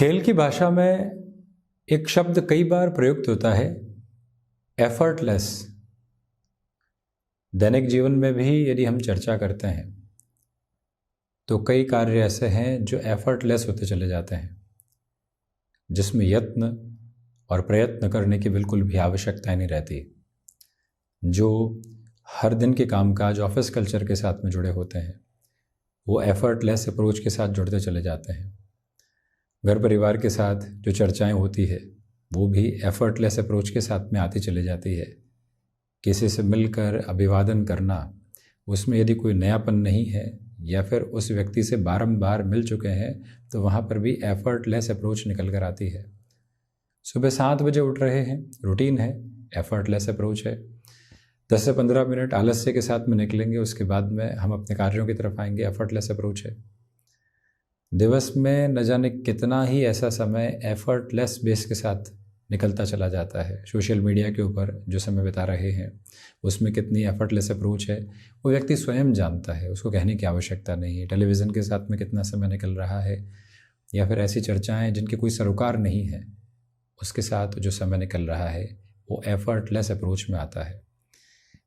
खेल की भाषा में एक शब्द कई बार प्रयुक्त होता है, एफर्टलेस। दैनिक जीवन में भी यदि हम चर्चा करते हैं तो कई कार्य ऐसे हैं जो एफर्टलेस होते चले जाते हैं, जिसमें यत्न और प्रयत्न करने की बिल्कुल भी आवश्यकता नहीं रहती। जो हर दिन के कामकाज ऑफिस कल्चर के साथ में जुड़े होते हैं वो एफर्टलेस अप्रोच के साथ जुड़ते चले जाते हैं। घर परिवार के साथ जो चर्चाएं होती है वो भी एफर्टलेस अप्रोच के साथ में आती चली जाती है। किसी से मिलकर अभिवादन करना, उसमें यदि कोई नयापन नहीं है या फिर उस व्यक्ति से बारंबार मिल चुके हैं तो वहाँ पर भी एफर्टलेस अप्रोच निकल कर आती है। सुबह 7 बजे उठ रहे हैं, रूटीन है, एफर्टलेस अप्रोच है। 10 से 15 मिनट आलस्य के साथ में निकलेंगे, उसके बाद में हम अपने कार्यों की तरफ आएंगे, एफर्टलेस अप्रोच है। दिवस में न जाने कितना ही ऐसा समय एफर्टलेस बेस के साथ निकलता चला जाता है। सोशल मीडिया के ऊपर जो समय बिता रहे हैं उसमें कितनी एफर्टलेस अप्रोच है वो व्यक्ति स्वयं जानता है, उसको कहने की आवश्यकता नहीं है। टेलीविज़न के साथ में कितना समय निकल रहा है या फिर ऐसी चर्चाएं जिनके कोई सरोकार नहीं है, उसके साथ जो समय निकल रहा है वो एफर्टलेस अप्रोच में आता है।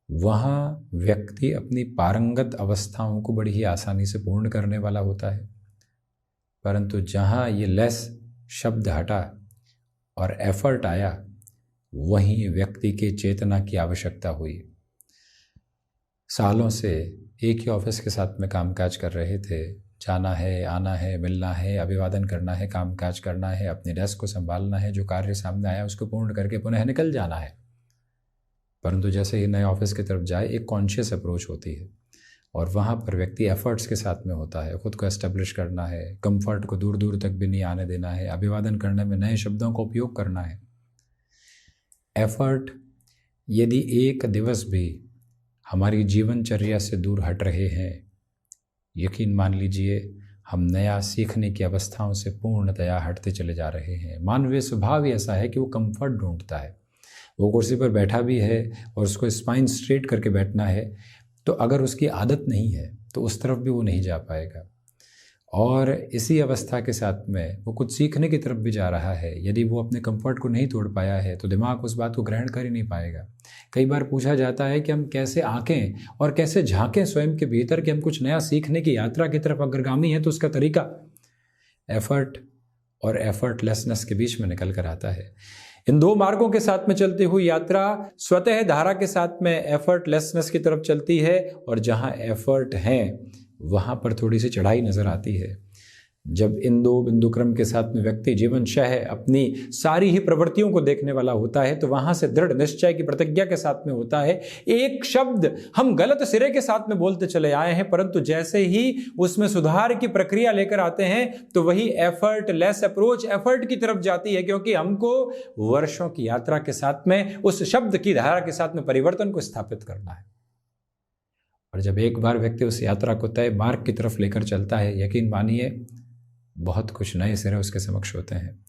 वहाँ व्यक्ति अपनी पारंगत अवस्थाओं को बड़ी ही आसानी से पूर्ण करने वाला होता है, परंतु जहाँ ये लेस शब्द हटा और एफर्ट आया वहीं व्यक्ति के चेतना की आवश्यकता हुई। सालों से एक ही ऑफिस के साथ में कामकाज कर रहे थे, जाना है, आना है, मिलना है, अभिवादन करना है, कामकाज करना है, अपने डेस्क को संभालना है, जो कार्य सामने आया उसको पूर्ण करके पुनः निकल जाना है। परंतु जैसे ही नए ऑफिस की तरफ जाए एक कॉन्शियस अप्रोच होती है और वहाँ पर व्यक्ति एफर्ट्स के साथ में होता है। खुद को एस्टेब्लिश करना है, कंफर्ट को दूर दूर तक भी नहीं आने देना है, अभिवादन करने में नए शब्दों का उपयोग करना है। एफर्ट यदि एक दिवस भी हमारी जीवनचर्या से दूर हट रहे हैं, यकीन मान लीजिए हम नया सीखने की अवस्थाओं से पूर्णतया हटते चले जा रहे हैं। मानवीय स्वभाव ही ऐसा है कि वो कंफर्ट ढूंढता है। वो कुर्सी पर बैठा भी है और उसको स्पाइन स्ट्रेट करके बैठना है, तो अगर उसकी आदत नहीं है तो उस तरफ भी वो नहीं जा पाएगा। और इसी अवस्था के साथ में वो कुछ सीखने की तरफ भी जा रहा है, यदि वो अपने कंफर्ट को नहीं तोड़ पाया है तो दिमाग उस बात को ग्रहण कर ही नहीं पाएगा। कई बार पूछा जाता है कि हम कैसे आंकें और कैसे झांकें स्वयं के भीतर कि हम कुछ नया सीखने की यात्रा की तरफ अग्रगामी हैं, तो उसका तरीका एफर्ट और एफर्टलेसनेस के बीच में निकल कर आता है। इन दो मार्गों के साथ में चलती हुई यात्रा स्वतः धारा के साथ में एफर्टलेसनेस की तरफ चलती है, और जहां एफर्ट है वहां पर थोड़ी सी चढ़ाई नजर आती है। जब इन दो बिंदु क्रम के साथ में व्यक्ति जीवनशः अपनी सारी ही प्रवृत्तियों को देखने वाला होता है तो वहां से दृढ़ निश्चय की प्रतिज्ञा के साथ में होता है। एक शब्द हम गलत सिरे के साथ में बोलते चले आए हैं, परंतु जैसे ही उसमें सुधार की प्रक्रिया लेकर आते हैं तो वही एफर्टलेस अप्रोच एफर्ट की तरफ जाती है, क्योंकि हमको वर्षों की यात्रा के साथ में उस शब्द की धारा के साथ में परिवर्तन को स्थापित करना है। और जब एक बार व्यक्ति उस यात्रा को तय मार्ग की तरफ लेकर चलता है, यकीन मानिए बहुत कुछ नए सिरे उसके समक्ष होते हैं।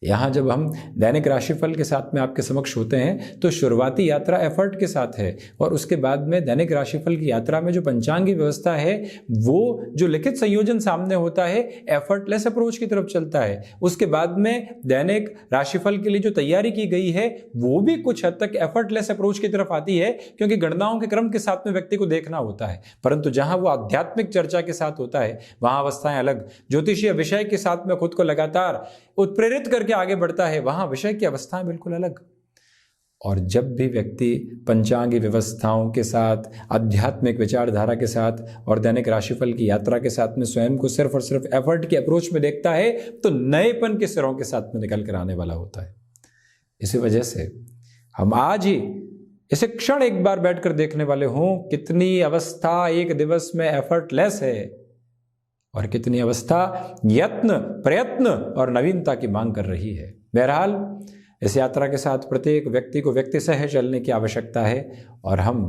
यहाँ जब हम दैनिक राशिफल के साथ में आपके समक्ष होते हैं तो शुरुआती यात्रा एफर्ट के साथ है, और उसके बाद में दैनिक राशिफल की यात्रा में जो पंचांगी व्यवस्था है वो जो लिखित संयोजन सामने होता है एफर्टलेस अप्रोच की तरफ चलता है। उसके बाद में दैनिक राशिफल के लिए जो तैयारी की गई है वो भी कुछ हद तक एफर्टलेस अप्रोच की तरफ आती है, क्योंकि गणनाओं के क्रम के साथ में व्यक्ति को देखना होता है। परंतु जहां वो आध्यात्मिक चर्चा के साथ होता है वहां अवस्थाएं अलग, ज्योतिषीय विषय के साथ में खुद को लगातार उत्प्रेरित करके आगे बढ़ता है, वहां विषय की अवस्थाएं बिल्कुल अलग। और जब भी व्यक्ति पंचांगी व्यवस्थाओं के साथ, आध्यात्मिक विचारधारा के साथ और दैनिक राशिफल की यात्रा के साथ में स्वयं को सिर्फ और सिर्फ एफर्ट के अप्रोच में देखता है तो नएपन के सिरों के साथ में निकल कर आने वाला होता है। इसी वजह से हम आज ही इसे क्षण एक बार बैठकर देखने वाले हों कितनी अवस्था एक दिवस में एफर्टलेस है और कितनी अवस्था यत्न, प्रयत्न और नवीनता की मांग कर रही है। बहरहाल इस यात्रा के साथ प्रत्येक व्यक्ति को व्यक्ति सह चलने की आवश्यकता है, और हम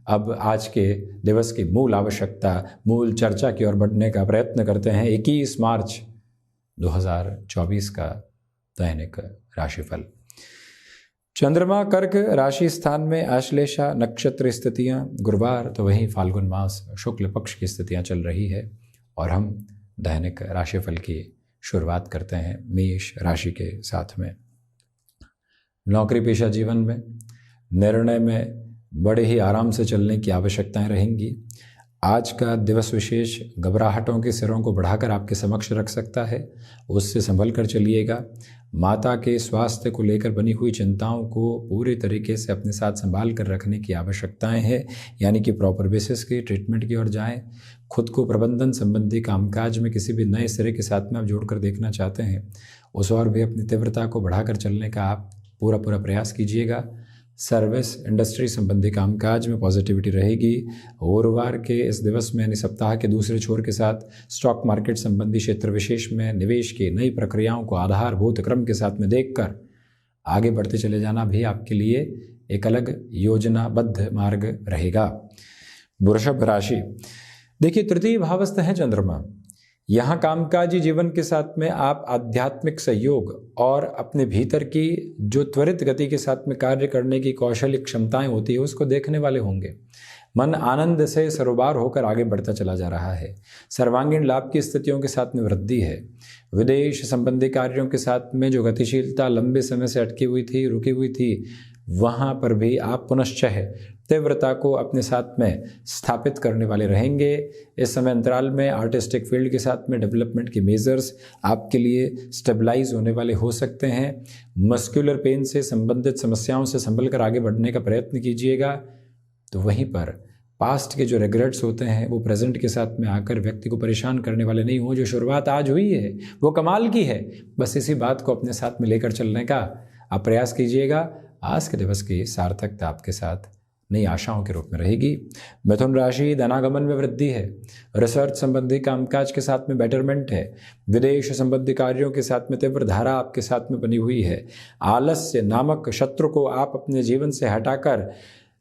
अब आज के दिवस की मूल आवश्यकता, मूल चर्चा की ओर बढ़ने का प्रयत्न करते हैं। 21 मार्च 2024 का दैनिक राशिफल। चंद्रमा कर्क राशि स्थान में आश्लेषा नक्षत्र स्थितियां, गुरुवार तो वहीं फाल्गुन मास शुक्ल पक्ष की स्थितियां चल रही है, और हम दैनिक राशिफल की शुरुआत करते हैं मेष राशि के साथ में। नौकरी पेशा जीवन में निर्णय में बड़े ही आराम से चलने की आवश्यकताएं रहेंगी। आज का दिवस विशेष घबराहटों के सिरों को बढ़ाकर आपके समक्ष रख सकता है, उससे संभल कर चलिएगा। माता के स्वास्थ्य को लेकर बनी हुई चिंताओं को पूरे तरीके से अपने साथ संभाल कर रखने की आवश्यकताएं हैं, यानी कि प्रॉपर बेसिस की ट्रीटमेंट की ओर जाएं। खुद को प्रबंधन संबंधी कामकाज में किसी भी नए सिरे के साथ में आप जोड़कर देखना चाहते हैं, उस और भी अपनी तीव्रता को बढ़ाकर चलने का आप पूरा प्रयास कीजिएगा। सर्विस इंडस्ट्री संबंधी कामकाज में पॉजिटिविटी रहेगी। गुरुवार के इस दिवस में यानी सप्ताह के दूसरे छोर के साथ स्टॉक मार्केट संबंधी क्षेत्र विशेष में निवेश की नई प्रक्रियाओं को आधारभूत क्रम के साथ में देखकर आगे बढ़ते चले जाना भी आपके लिए एक अलग योजनाबद्ध मार्ग रहेगा। वृषभ राशि, देखिए तृतीय भावस्थ है चंद्रमा। यहाँ कामकाजी जीवन के साथ में आप आध्यात्मिक सहयोग और अपने भीतर की जो त्वरित गति के साथ में कार्य करने की कौशल क्षमताएं होती है उसको देखने वाले होंगे। मन आनंद से सरोबार होकर आगे बढ़ता चला जा रहा है। सर्वांगीण लाभ की स्थितियों के साथ में वृद्धि है। विदेश संबंधी कार्यों के साथ में जो गतिशीलता लंबे समय से अटकी हुई थी, रुकी हुई थी, वहाँ पर भी आप पुनश्चः तीव्रता को अपने साथ में स्थापित करने वाले रहेंगे। इस समय अंतराल में आर्टिस्टिक फील्ड के साथ में डेवलपमेंट के मेजर्स आपके लिए स्टेबलाइज होने वाले हो सकते हैं। मस्कुलर पेन से संबंधित समस्याओं से संभल कर आगे बढ़ने का प्रयत्न कीजिएगा। तो वहीं पर पास्ट के जो रिग्रेट्स होते हैं वो प्रेजेंट के साथ में आकर व्यक्ति को परेशान करने वाले नहीं हो। जो शुरुआत आज हुई है वो कमाल की है, बस इसी बात को अपने साथ में लेकर चलने का आप प्रयास कीजिएगा। आज के दिवस की सार्थकता आपके साथ नई आशाओं के रूप में रहेगी। मिथुन राशि, धनागमन में वृद्धि है। रिसर्च संबंधी कामकाज के साथ में बेटरमेंट है। विदेश संबंधी कार्यों के साथ में तीव्र धारा आपके साथ में बनी हुई है। आलस्य नामक शत्रु को आप अपने जीवन से हटाकर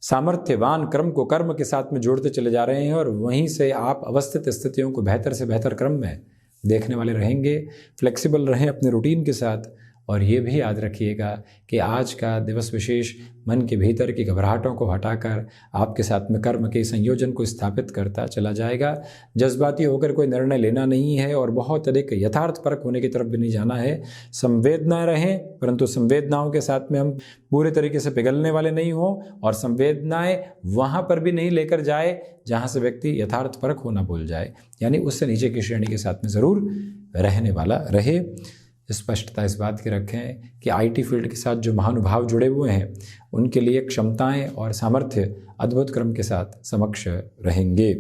सामर्थ्यवान क्रम को कर्म के साथ में जोड़ते चले जा रहे हैं और वहीं से आप अवस्थित स्थितियों को बेहतर से बेहतर क्रम में देखने वाले रहेंगे। फ्लेक्सिबल रहें अपने रूटीन के साथ और ये भी याद रखिएगा कि आज का दिवस विशेष मन के भीतर की घबराहटों को हटाकर आपके साथ में कर्म के संयोजन को स्थापित करता चला जाएगा। जज्बाती होकर कोई निर्णय लेना नहीं है और बहुत अधिक यथार्थपरक होने की तरफ भी नहीं जाना है। संवेदना रहें, परंतु संवेदनाओं के साथ में हम पूरे तरीके से पिघलने वाले नहीं हों और संवेदनाएं वहाँ पर भी नहीं लेकर जाए जहाँ से व्यक्ति यथार्थपरक होना भूल जाए, यानी उससे नीचे की श्रेणी के साथ में ज़रूर रहने वाला रहे। स्पष्टता इस बात की रखें कि आईटी फील्ड के साथ जो महानुभाव जुड़े हुए हैं उनके लिए क्षमताएं और सामर्थ्य अद्भुत क्रम के साथ समक्ष रहेंगे।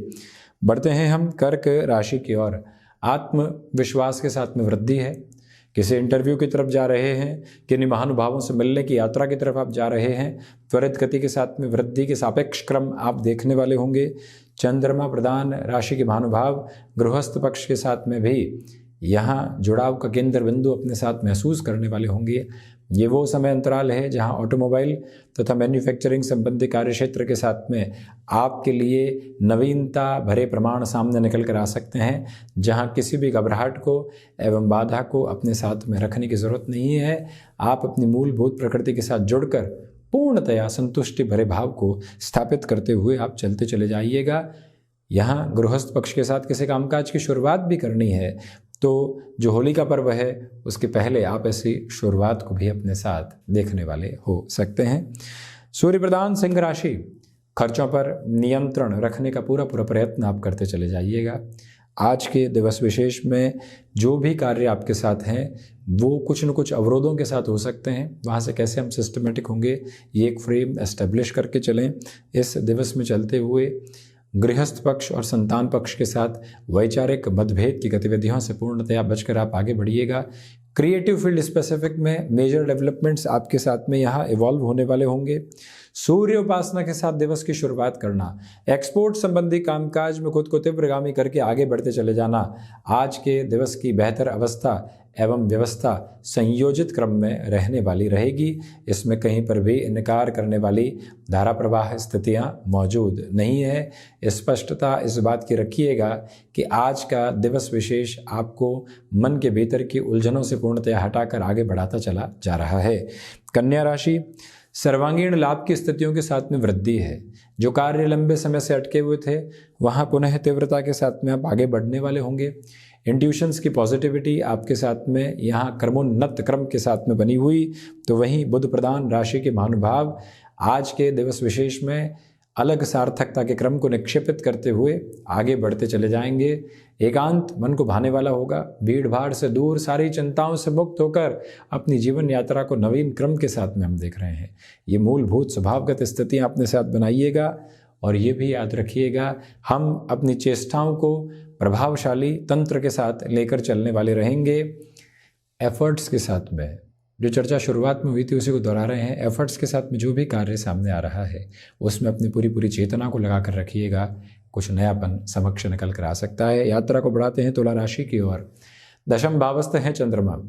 बढ़ते हैं हम कर्क राशि की ओर। आत्मविश्वास के साथ में वृद्धि है। किसी इंटरव्यू की तरफ जा रहे हैं, किन्हीं महानुभावों से मिलने की यात्रा की तरफ आप जा रहे हैं। त्वरित गति के साथ में वृद्धि के सापेक्ष क्रम आप देखने वाले होंगे। चंद्रमा प्रधान राशि के महानुभाव गृहस्थ पक्ष के साथ में भी यहाँ जुड़ाव का केंद्र बिंदु अपने साथ महसूस करने वाले होंगे। ये वो समय अंतराल है जहाँ ऑटोमोबाइल तथा मैन्युफैक्चरिंग संबंधी कार्य क्षेत्र के साथ में आपके लिए नवीनता भरे प्रमाण सामने निकल कर आ सकते हैं, जहाँ किसी भी घबराहट को एवं बाधा को अपने साथ में रखने की ज़रूरत नहीं है। आप अपनी मूलभूत प्रकृति के साथ जुड़कर पूर्णतया संतुष्टि भरे भाव को स्थापित करते हुए आप चलते चले जाइएगा। यहाँ गृहस्थ पक्ष के साथ किसी कामकाज की शुरुआत भी करनी है तो जो होली का पर्व है उसके पहले आप ऐसी शुरुआत को भी अपने साथ देखने वाले हो सकते हैं। सूर्य प्रधान सिंह राशि, खर्चों पर नियंत्रण रखने का पूरा प्रयत्न आप करते चले जाइएगा। आज के दिवस विशेष में जो भी कार्य आपके साथ हैं वो कुछ न कुछ अवरोधों के साथ हो सकते हैं। वहाँ से कैसे हम सिस्टमेटिक होंगे ये एक फ्रेम एस्टेब्लिश करके चलें। इस दिवस में चलते हुए गृहस्थ पक्ष और संतान पक्ष के साथ वैचारिक मतभेद की गतिविधियों से पूर्णतया बचकर आप आगे बढ़िएगा। क्रिएटिव फील्ड स्पेसिफिक में मेजर डेवलपमेंट्स आपके साथ में यहाँ इवॉल्व होने वाले होंगे। सूर्य उपासना के साथ दिवस की शुरुआत करना, एक्सपोर्ट संबंधी कामकाज में खुद को तीव्रगामी करके आगे बढ़ते चले जाना आज के दिवस की बेहतर अवस्था एवं व्यवस्था संयोजित क्रम में रहने वाली रहेगी। इसमें कहीं पर भी इनकार करने वाली धारा प्रवाह स्थितियां मौजूद नहीं है। स्पष्टता इस बात की रखिएगा कि आज का दिवस विशेष आपको मन के भीतर की उलझनों से पूर्णतया हटाकर आगे बढ़ाता चला जा रहा है। कन्या राशि, सर्वांगीण लाभ की स्थितियों के साथ में वृद्धि है। जो कार्य लंबे समय से अटके हुए थे वहाँ पुनः तीव्रता के साथ में आप आगे बढ़ने वाले होंगे। इंट्यूशंस की पॉजिटिविटी आपके साथ में यहाँ कर्मोन्नत क्रम के साथ में बनी हुई, तो वहीं बुध प्रधान राशि के महानुभाव आज के दिवस विशेष में अलग सार्थकता के क्रम को निक्षेपित करते हुए आगे बढ़ते चले जाएंगे। एकांत मन को भाने वाला होगा, भीड़ भाड़ से दूर, सारी चिंताओं से मुक्त होकर अपनी जीवन यात्रा को नवीन क्रम के साथ में हम देख रहे हैं। ये मूलभूत स्वभावगत स्थितियाँ अपने साथ बनाइएगा और ये भी याद रखिएगा, हम अपनी चेष्टाओं को प्रभावशाली तंत्र के साथ लेकर चलने वाले रहेंगे। एफर्ट्स के साथ में जो चर्चा शुरुआत में हुई थी उसी को दोहरा रहे हैं। एफर्ट्स के साथ में जो भी कार्य सामने आ रहा है उसमें अपनी पूरी चेतना को लगा कर रखिएगा, कुछ नयापन समक्ष निकल कर आ सकता है। यात्रा को बढ़ाते हैं तुला राशि की ओर। दशम भावस्थ है चंद्रमा।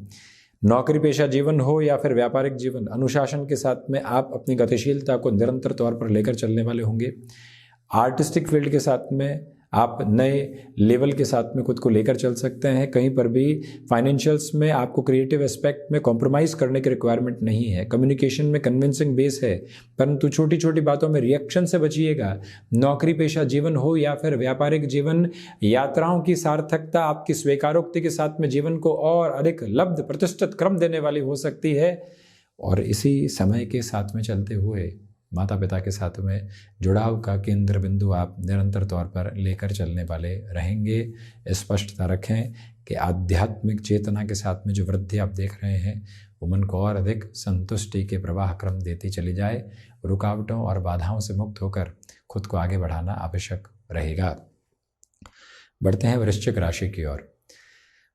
नौकरी पेशा जीवन हो या फिर व्यापारिक जीवन, अनुशासन के साथ में आप अपनी गतिशीलता को निरंतर तौर पर लेकर चलने वाले होंगे। आर्टिस्टिक फील्ड के साथ में आप नए लेवल के साथ में खुद को लेकर चल सकते हैं। कहीं पर भी फाइनेंशियल्स में आपको क्रिएटिव एस्पेक्ट में कॉम्प्रोमाइज़ करने की रिक्वायरमेंट नहीं है। कम्युनिकेशन में कन्विंसिंग बेस है, परंतु छोटी छोटी बातों में रिएक्शन से बचिएगा। नौकरी पेशा जीवन हो या फिर व्यापारिक जीवन, यात्राओं की सार्थकता आपकी स्वीकारोक्ति के साथ में जीवन को और अधिक लब्ध प्रतिष्ठित क्रम देने वाली हो सकती है। और इसी समय के साथ में चलते हुए माता पिता के साथ में जुड़ाव का केंद्र बिंदु आप निरंतर तौर पर लेकर चलने वाले रहेंगे। स्पष्टता रखें कि आध्यात्मिक चेतना के साथ में जो वृद्धि आप देख रहे हैं वो मन को और अधिक संतुष्टि के प्रवाह क्रम देती चली जाए। रुकावटों और बाधाओं से मुक्त होकर खुद को आगे बढ़ाना आवश्यक रहेगा। बढ़ते हैं वृश्चिक राशि की ओर।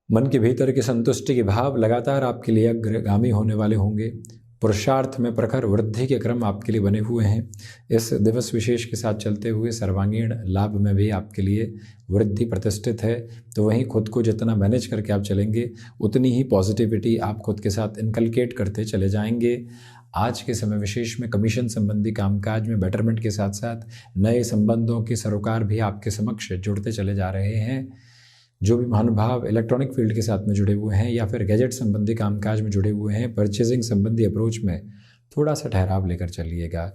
मन के भीतर के संतुष्टि के भाव लगातार आपके लिए अग्रगामी होने वाले होंगे। पुरुषार्थ में प्रखर वृद्धि के क्रम आपके लिए बने हुए हैं। इस दिवस विशेष के साथ चलते हुए सर्वांगीण लाभ में भी आपके लिए वृद्धि प्रतिष्ठित है। तो वहीं खुद को जितना मैनेज करके आप चलेंगे उतनी ही पॉजिटिविटी आप खुद के साथ इनकलकेट करते चले जाएंगे। आज के समय विशेष में कमीशन संबंधी कामकाज में बेटरमेंट के साथ साथ नए संबंधों के सरोकार भी आपके समक्ष जुड़ते चले जा रहे हैं। जो भी महानुभाव इलेक्ट्रॉनिक फील्ड के साथ में जुड़े हुए हैं या फिर गैजेट संबंधी कामकाज में जुड़े हुए हैं, परचेजिंग संबंधी अप्रोच में थोड़ा सा ठहराव लेकर चलिएगा।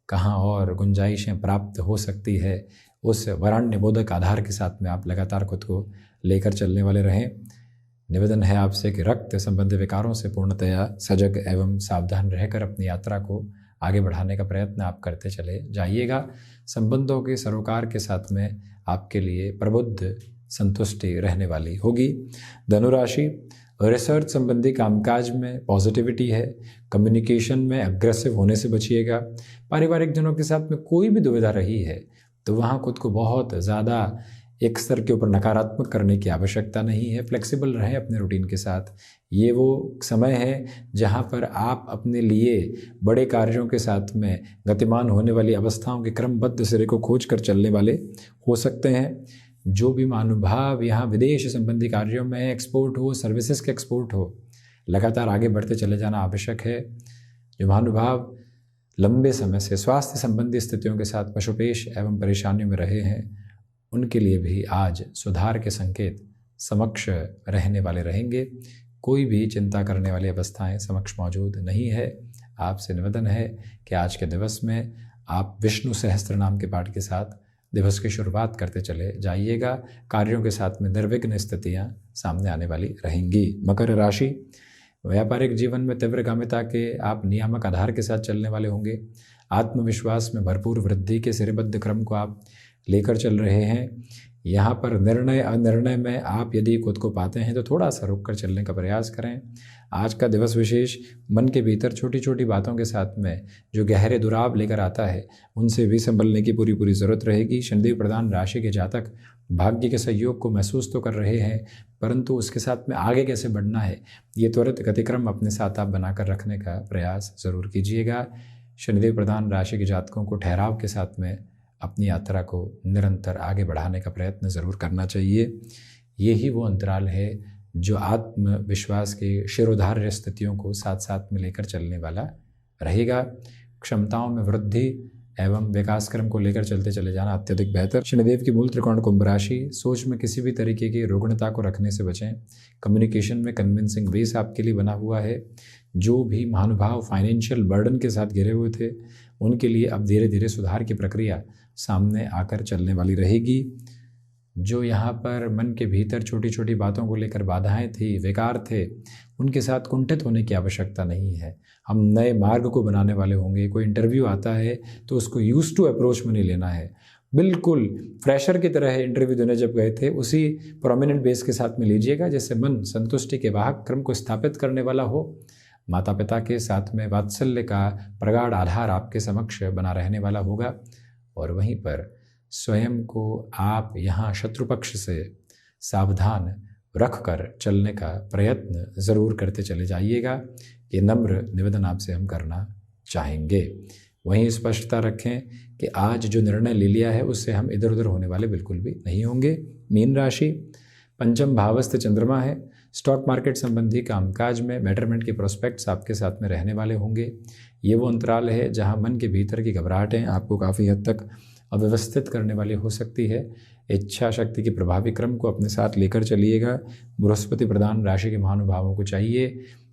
कहाँ और गुंजाइशें प्राप्त हो सकती है उस वराण्य बोधक आधार के साथ में आप लगातार खुद को लेकर चलने वाले रहें। निवेदन है आपसे कि रक्त संबंधी विकारों से पूर्णतया सजग एवं सावधान रहकर अपनी यात्रा को आगे बढ़ाने का प्रयत्न आप करते चले जाइएगा। संबंधों के सरोकार के साथ में आपके लिए प्रबुद्ध संतुष्टि रहने वाली होगी। धनुराशि, रिसर्च संबंधी कामकाज में पॉजिटिविटी है। कम्युनिकेशन में अग्रेसिव होने से बचिएगा। पारिवारिक जनों के साथ में कोई भी दुविधा रही है तो वहाँ खुद को बहुत ज़्यादा एक स्तर के ऊपर नकारात्मक करने की आवश्यकता नहीं है। फ्लेक्सिबल रहें अपने रूटीन के साथ। ये वो समय है जहाँ पर आप अपने लिए बड़े कार्यों के साथ में गतिमान होने वाली अवस्थाओं के क्रमबद्ध सिरे को खोज कर चलने वाले हो सकते हैं। जो भी महानुभाव यहाँ विदेश संबंधी कार्यों में एक्सपोर्ट हो, सर्विसेज के एक्सपोर्ट हो, लगातार आगे बढ़ते चले जाना आवश्यक है। जो महानुभाव लंबे समय से स्वास्थ्य संबंधी स्थितियों के साथ पशुपेश एवं परेशानियों में रहे हैं उनके लिए भी आज सुधार के संकेत समक्ष रहने वाले रहेंगे। कोई भी चिंता करने वाली अवस्थाएं समक्ष मौजूद नहीं है। आपसे निवेदन है कि आज के दिवस में आप विष्णु सहस्त्र नाम के पाठ के साथ दिवस की शुरुआत करते चले जाइएगा। कार्यों के साथ में निर्विघ्न स्थितियाँ सामने आने वाली रहेंगी। मकर राशि, व्यापारिक जीवन में तीव्रगामिता के आप नियामक आधार के साथ चलने वाले होंगे। आत्मविश्वास में भरपूर वृद्धि के सिरेबद्ध क्रम को आप लेकर चल रहे हैं। यहाँ पर निर्णय अनिर्णय में आप यदि खुद को पाते हैं तो थोड़ा सा रुक कर चलने का प्रयास करें। आज का दिवस विशेष मन के भीतर छोटी छोटी बातों के साथ में जो गहरे दुराव लेकर आता है उनसे भी संभलने की पूरी ज़रूरत रहेगी। शनिदेव प्रधान राशि के जातक भाग्य के सहयोग को महसूस तो कर रहे हैं, परंतु उसके साथ में आगे कैसे बढ़ना है ये त्वरित गतिक्रम अपने साथ आप बनाकर रखने का प्रयास ज़रूर कीजिएगा। शनिदेव प्रधान राशि के जातकों को ठहराव के साथ में अपनी यात्रा को निरंतर आगे बढ़ाने का प्रयत्न ज़रूर करना चाहिए। यही वो अंतराल है जो आत्मविश्वास के शिरोधार्य स्थितियों को साथ साथ में लेकर चलने वाला रहेगा। क्षमताओं में वृद्धि एवं विकास क्रम को लेकर चलते चले जाना अत्यधिक बेहतर। शनिदेव की मूल त्रिकोण कुंभ राशि, सोच में किसी भी तरीके की रुग्णता को रखने से बचें। कम्युनिकेशन में कन्विंसिंग बेस आपके लिए बना हुआ है। जो भी महानुभाव फाइनेंशियल बर्डन के साथ घिरे हुए थे उनके लिए अब धीरे धीरे सुधार की प्रक्रिया सामने आकर चलने वाली रहेगी। जो यहाँ पर मन के भीतर छोटी छोटी बातों को लेकर बाधाएं थी, विकार थे, उनके साथ कुंठित होने की आवश्यकता नहीं है। हम नए मार्ग को बनाने वाले होंगे। कोई इंटरव्यू आता है तो उसको यूज टू अप्रोच में नहीं लेना है। बिल्कुल फ्रेशर की तरह इंटरव्यू देने जब गए थे उसी प्रोमिनेंट बेस के साथ में लीजिएगा, जिससे मन संतुष्टि के वाहक क्रम को स्थापित करने वाला हो। माता पिता के साथ में वात्सल्य का प्रगाढ़ आधार आपके समक्ष बना रहने वाला होगा। और वहीं पर स्वयं को आप यहाँ शत्रु पक्ष से सावधान रख कर चलने का प्रयत्न ज़रूर करते चले जाइएगा। ये नम्र निवेदन आपसे हम करना चाहेंगे। वहीं स्पष्टता रखें कि आज जो निर्णय ले लिया है उससे हम इधर उधर होने वाले बिल्कुल भी नहीं होंगे। मीन राशि, पंचम भावस्थ चंद्रमा है। स्टॉक मार्केट संबंधी कामकाज में बेटरमेंट के प्रोस्पेक्ट्स आपके साथ में रहने वाले होंगे। ये वो अंतराल है जहां मन के भीतर की घबराहटें आपको काफ़ी हद तक अव्यवस्थित करने वाली हो सकती है। इच्छा शक्ति के प्रभावी क्रम को अपने साथ लेकर चलिएगा। बृहस्पति प्रधान राशि के महानुभावों को चाहिए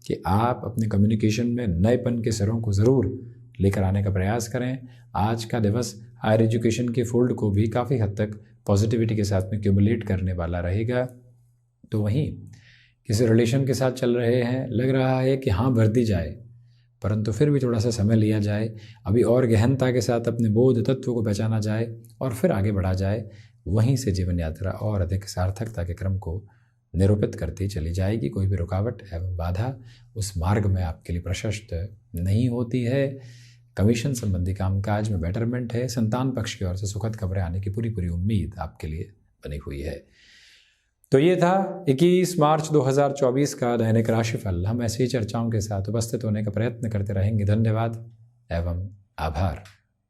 कि आप अपने कम्युनिकेशन में नएपन के सरों को ज़रूर लेकर आने का प्रयास करें। आज का दिवस हायर एजुकेशन के फील्ड को भी काफ़ी हद तक पॉजिटिविटी के साथ में क्यूमुलेट करने वाला रहेगा। तो वहीं किसी रिलेशन के साथ चल रहे हैं, लग रहा है कि हाँ भर दी जाए, परंतु फिर भी थोड़ा सा समय लिया जाए, अभी और गहनता के साथ अपने बोध तत्व को पहचाना जाए और फिर आगे बढ़ा जाए। वहीं से जीवन यात्रा और अधिक सार्थकता के क्रम को निरूपित करती चली जाएगी। कोई भी रुकावट एवं बाधा उस मार्ग में आपके लिए प्रशस्त नहीं होती है। कमीशन संबंधी कामकाज में बेटरमेंट है। संतान पक्ष की ओर से सुखद खबरें आने की पूरी उम्मीद आपके लिए बनी हुई है। तो ये था 21 मार्च 2024 का दैनिक राशिफल। हम ऐसी चर्चाओं के साथ उपस्थित होने का प्रयत्न करते रहेंगे। धन्यवाद एवं आभार।